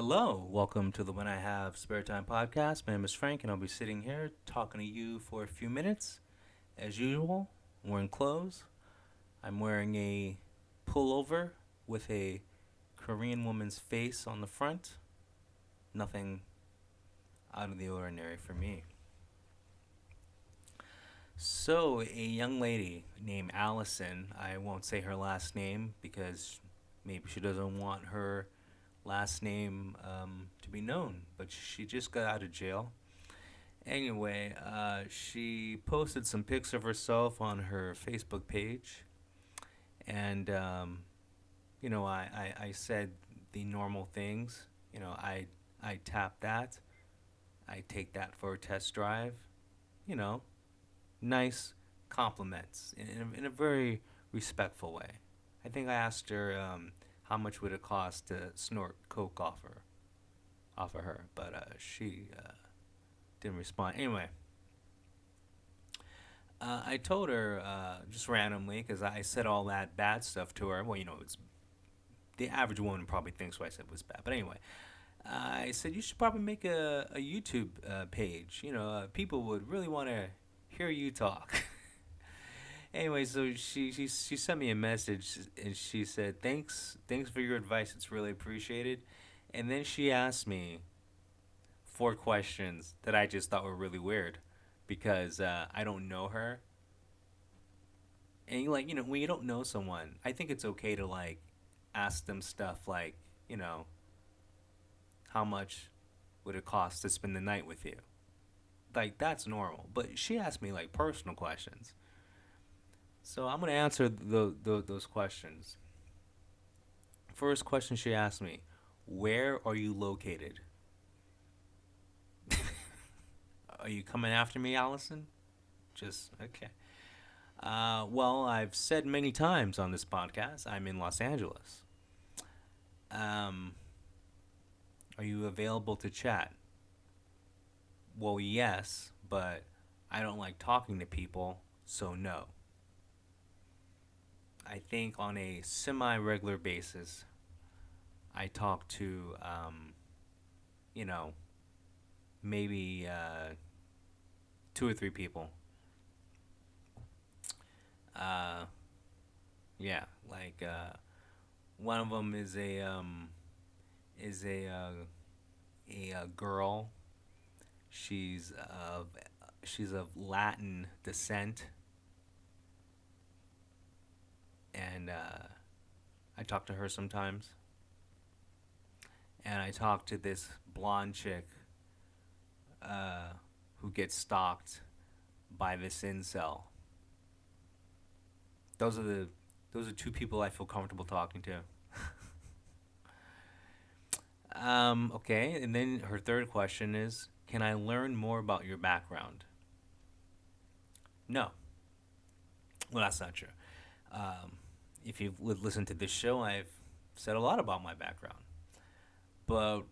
Hello, welcome to the When I Have Spare Time podcast. My name is Frank, and I'll be sitting here talking to you for a few minutes. As usual, I'm wearing clothes. I'm wearing a pullover with a Korean woman's face on the front. Nothing out of the ordinary for me. So, a young lady named Allison, I won't say her last name because maybe she doesn't want her last name to be known, but she just got out of jail. Anyway, she posted some pics of herself on her Facebook page, and I said the normal things. I tap that, I take that for a test drive. You know, nice compliments in a very respectful way. I think I asked her how much would it cost to snort coke off of her, but she didn't respond. Anyway, I told her just randomly because I said all that bad stuff to her. Well, it's the average woman probably thinks what I said was bad, but anyway, I said you should probably make a YouTube page. People would really want to hear you talk. Anyway, so she sent me a message and she said thanks for your advice. It's really appreciated. And then she asked me four questions that I just thought were really weird because I don't know her. And when you don't know someone, I think it's okay to ask them stuff like, you know, how much would it cost to spend the night with you? Like that's normal. But she asked me like personal questions. So I'm going to answer those questions. First question she asked me, where are you located? Are you coming after me, Allison? Just okay. Well, I've said many times on this podcast, I'm in Los Angeles. Um, are you available to chat? Well, yes, but I don't like talking to people, so no. I think on a semi regular basis, I talk to, you know, maybe two or three people. Uh, yeah, one of them is a girl. She's of Latin descent, and I talk to her sometimes. And I talk to this blonde chick uh, who gets stalked by this incel. Those are the those are two people I feel comfortable talking to. Okay, and then her third question is, can I learn more about your background? No, well that's not true. Um, if you've listened to this show, I've said a lot about my background, but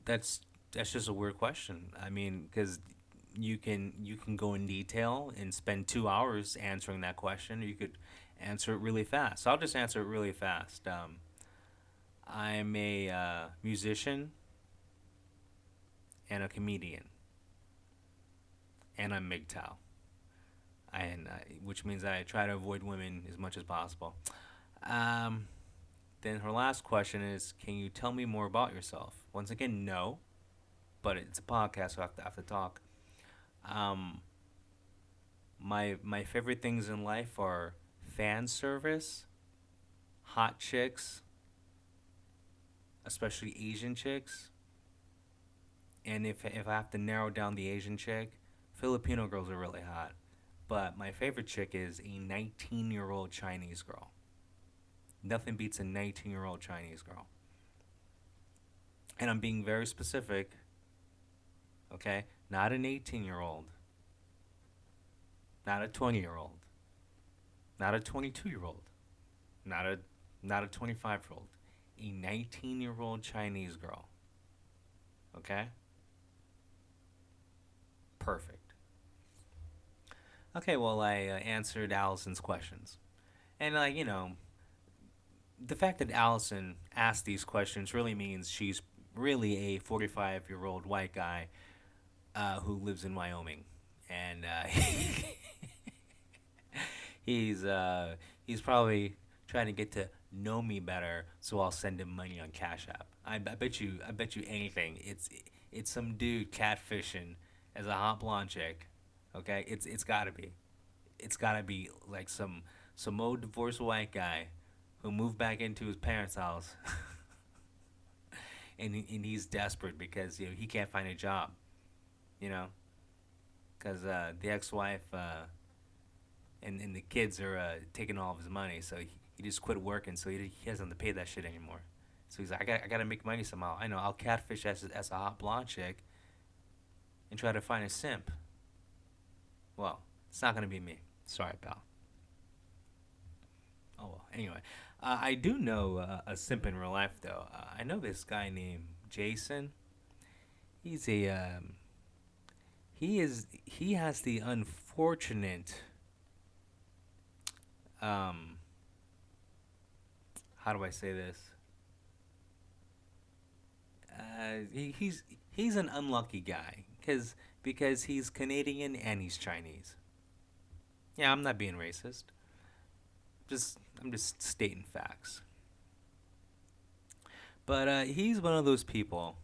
that's that's just a weird question. I mean, because you can go in detail and spend 2 hours answering that question. Or you could answer it really fast. So I'll just answer it really fast. I'm a musician and a comedian, and I'm MGTOW, which means I try to avoid women as much as possible. Um, then her last question is, can you tell me more about yourself? Once again, no, but it's a podcast, so I have to talk. Um, my favorite things in life are fan service, hot chicks, especially Asian chicks, and if I have to narrow down the Asian chick, Filipino girls are really hot. But my favorite chick is a 19-year-old Chinese girl. Nothing beats a 19-year-old Chinese girl. And I'm being very specific, okay? Not an 18-year-old, not a 20-year-old, not a 22-year-old, not a not a 25-year-old, a 19-year-old Chinese girl, okay? Perfect. Okay, well I answered Allison's questions. And the fact that Allison asked these questions really means she's really a 45-year-old white guy who lives in Wyoming, and he's uh, he's probably trying to get to know me better, so I'll send him money on Cash App. I bet you anything. It's some dude catfishing as a hot blonde chick. Okay, it's gotta be. It's gotta be like some old divorced white guy who moved back into his parents' house, and he's desperate because he can't find a job. You know, because the ex-wife and the kids are taking all of his money, so he just quit working, so he doesn't have to pay that shit anymore. So he's like, I got to make money somehow. I know, I'll catfish as a hot blonde chick and try to find a simp. Well, it's not gonna be me. Sorry, pal. Oh well. Anyway, I do know a simp in real life though. I know this guy named Jason. He's a he has the unfortunate um how do I say this? He's an unlucky guy because he's Canadian and he's Chinese. Yeah, I'm not being racist. I'm just stating facts. But he's one of those people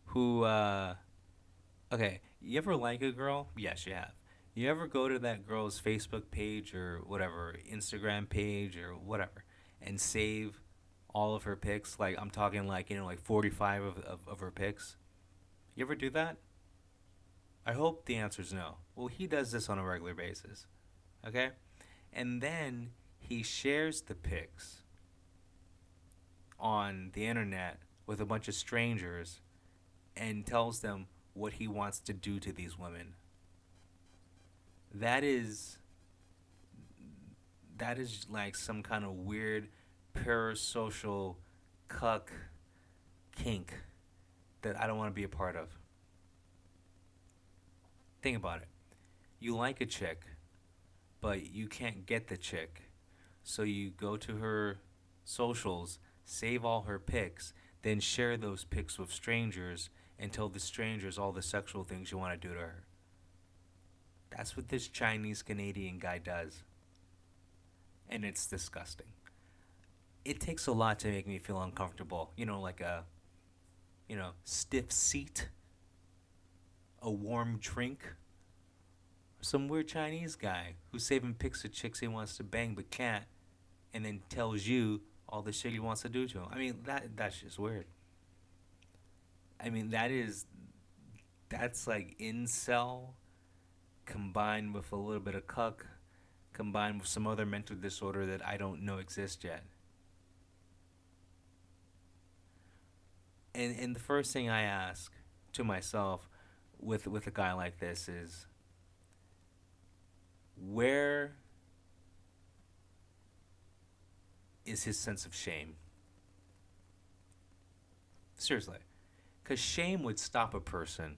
who okay, you ever like a girl? Yes, you have. You ever go to that girl's Facebook page or whatever, Instagram page or whatever, and save all of her pics? Like I'm talking like like 45 of her pics. You ever do that? I hope the answer is no. Well, he does this on a regular basis. Okay, and then he shares the pics on the internet with a bunch of strangers and tells them what he wants to do to these women. That is that is like some kind of weird parasocial cuck kink that I don't want to be a part of. Think about it. You like a chick, but you can't get the chick. So you go to her socials, save all her pics, then share those pics with strangers and tell the strangers all the sexual things you want to do to her. That's what this Chinese Canadian guy does. And it's disgusting. It takes a lot to make me feel uncomfortable. Like a, stiff seat, a warm drink, some weird Chinese guy who's saving pics of chicks he wants to bang but can't, and then tells you all the shit he wants to do to him. I mean, that's just weird. I mean, that's like incel combined with a little bit of cuck, combined with some other mental disorder that I don't know exists yet. And the first thing I ask to myself with a guy like this is where is his sense of shame? Seriously. Because shame would stop a person.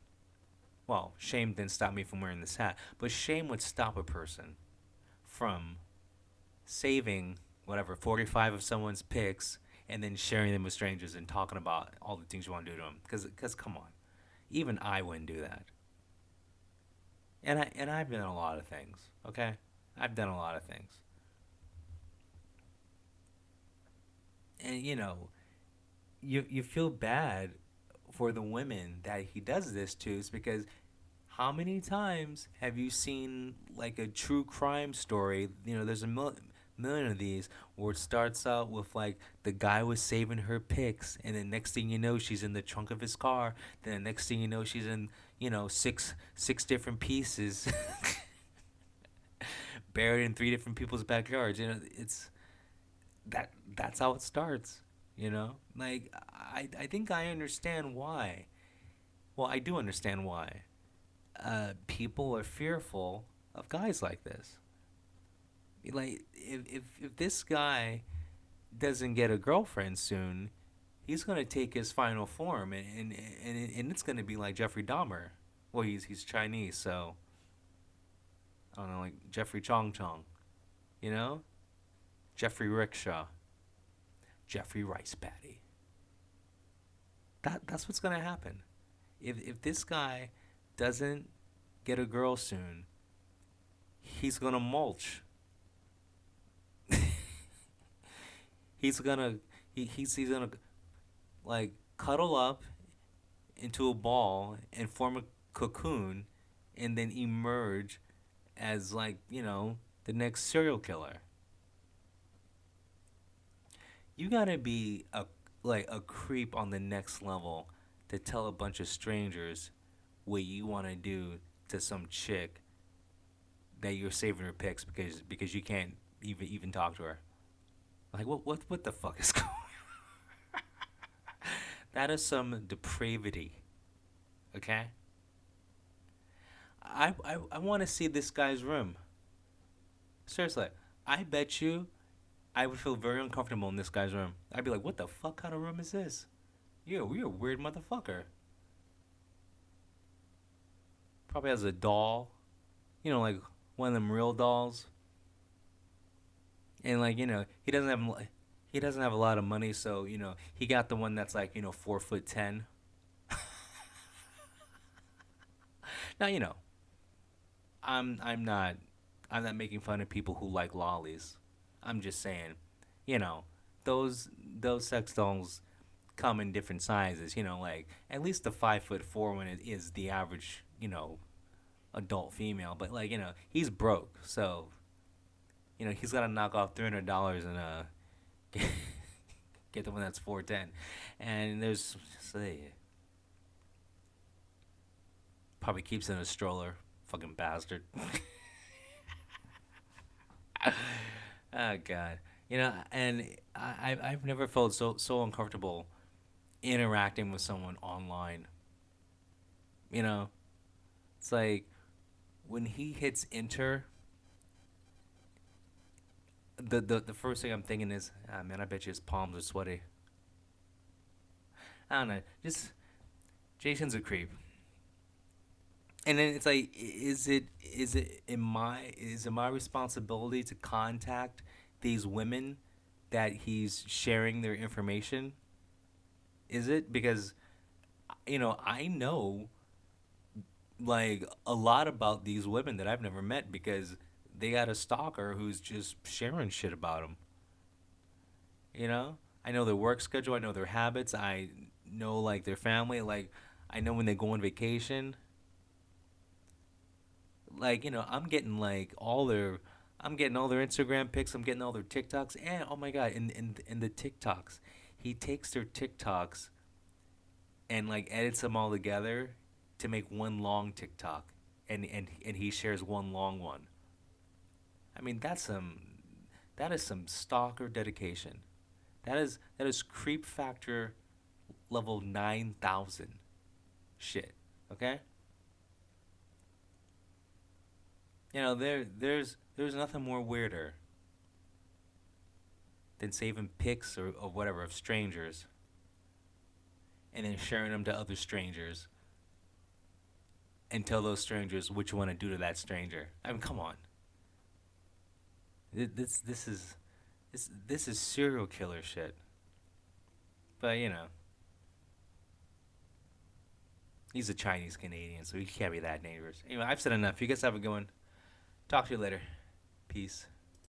Well, shame didn't stop me from wearing this hat, but shame would stop a person from saving whatever 45 of someone's pics and then sharing them with strangers and talking about all the things you want to do to them. Because come on, even I wouldn't do that. And I've done a lot of things. Okay, I've done a lot of things. And you feel bad for the women that he does this to, is because how many times have you seen like a true crime story? There's a million of these where it starts out with like the guy was saving her pics, and then next thing you know, she's in the trunk of his car. Then the next thing you know, she's in six different pieces, buried in three different people's backyards. It's that's how it starts. Like I think I understand why. Well, I do understand why people are fearful of guys like this. Like if this guy doesn't get a girlfriend soon, he's gonna take his final form, and it's gonna be like Jeffrey Dahmer. Well, he's Chinese, so I don't know, like Jeffrey Chong Chong, you know, Jeffrey Rickshaw. Jeffrey Rice Patty. That's what's gonna happen. If this guy doesn't get a girl soon, he's gonna mulch. He's gonna he's gonna like cuddle up into a ball and form a cocoon, and then emerge as like the next serial killer. You gotta be a creep on the next level to tell a bunch of strangers what you want to do to some chick that you're saving her pics because you can't even talk to her. Like what the fuck is going? That is some depravity. Okay. I want to see this guy's room. Seriously, I bet you I would feel very uncomfortable in this guy's room. I'd be like, what the fuck kind of room is this? You're a weird motherfucker. Probably has a doll, like one of them real dolls. And like he doesn't have a lot of money, so he got the one that's like 4'10". Now I'm not making fun of people who like lollies. I'm just saying, you know, those sex dolls come in different sizes. Like at least the 5'4" one is the average, adult female. But like he's broke, so he's got to knock off $300 and get the one that's 4'10", and there's say probably keeps it in a stroller. Fucking bastard. Oh God. And I've never felt so uncomfortable interacting with someone online. You know, it's like when he hits enter, the first thing I'm thinking is, ah man, I bet you his palms are sweaty. I don't know. Just Jason's a creep. And then it's like, is it my responsibility to contact these women that he's sharing their information? Is it because I know like a lot about these women that I've never met because they got a stalker who's just sharing shit about them. I know their work schedule, I know their habits, I know like their family, like I know when they go on vacation. Like I'm getting all their Instagram pics, I'm getting all their TikToks, and oh my god, in the TikToks, he takes their TikToks and like edits them all together to make one long TikTok, and he shares one long one. I mean that is some stalker dedication. That is creep factor level 9,000 shit. Okay. There's nothing more weirder than saving pics or whatever of strangers and then sharing them to other strangers and tell those strangers what you want to do to that stranger. I mean, come on. This is serial killer shit. But he's a Chinese Canadian, so he can't be that dangerous. Anyway, I've said enough. You guys have a good one. Talk to you later. Peace.